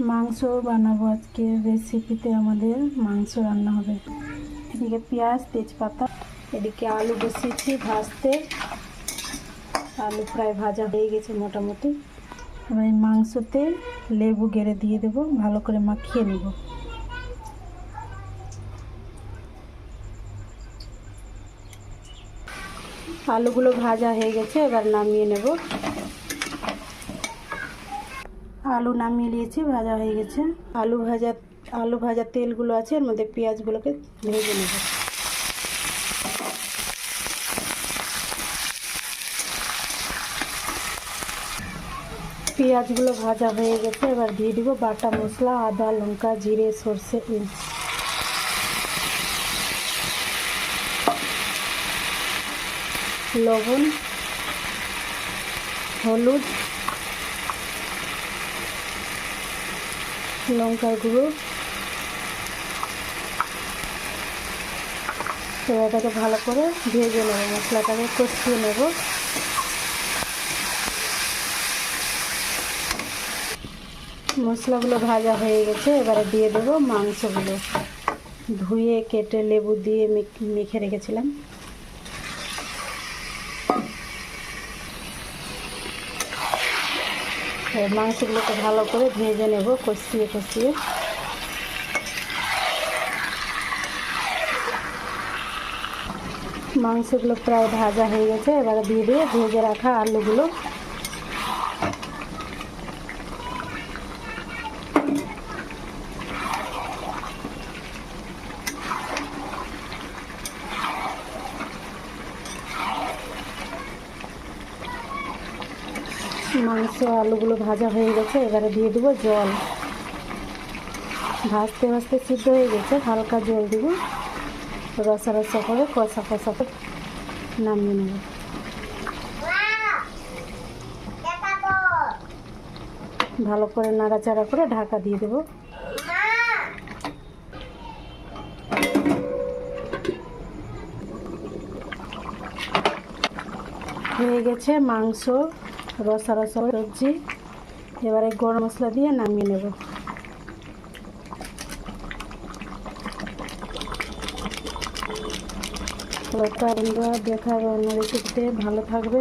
মাংস বানাবো আজকের রেসিপিতে। আমাদের মাংস রান্না হবে। এদিকে পেঁয়াজ, তেজপাতা, এদিকে আলু বসিয়েছি ভাজতে। আলু প্রায় ভাজা হয়ে গেছে মোটামুটি। এবার এই মাংসতে লেবু গেড়ে দিয়ে দেবো, ভালো করে মাখিয়ে নেব। আলুগুলো ভাজা হয়ে গেছে, এবার নামিয়ে নেব। আলু নামিয়ে নিয়েছি, ভাজা হয়ে গেছে। আলু ভাজা তেলগুলো আছে, এর মধ্যে পেঁয়াজগুলোকে ভেজে নেব। পেঁয়াজগুলো ভাজা হয়ে গেছে, এবার দিয়ে দিব বাটা মশলা, আদা, লঙ্কা, জিরে, সর্ষে, লবণ, হলুদ, লঙ্কার গুঁড়ো। এটাকে ভালো করে ভেজে নেব, মশলাটাকে কষিয়ে নেব। মশলাগুলো ভাজা হয়ে গেছে, এবারে দিয়ে দেবো মাংসগুলো। ধুয়ে কেটে লেবু দিয়ে মেখে রেখেছিলাম। মাংসগুলোকে ভালো করে ভেজে নেব, কষিয়ে কষিয়ে। মাংসগুলো প্রায় ভাজা হয়ে গেছে, এবারে দিয়ে দিয়ে ভেজে রাখা আলুগুলো। মাংস আলুগুলো ভাজা হয়ে গেছে, এবারে দিয়ে দেবো জল। ভাজতে ভাজতে সিদ্ধ হয়ে গেছে, হালকা জল দিব। রসা রসা করে কষা কষা করে নামিয়ে নেব। ভালো করে নাড়াচাড়া করে ঢাকা দিয়ে দেব। হয়ে গেছে মাংস রসা রসা সবজি। এবারে গরম মশলা দিয়ে নামিয়ে নেব। বন্ধুরা, দেখার অন্য রেসিপিতে। ভালো থাকবে।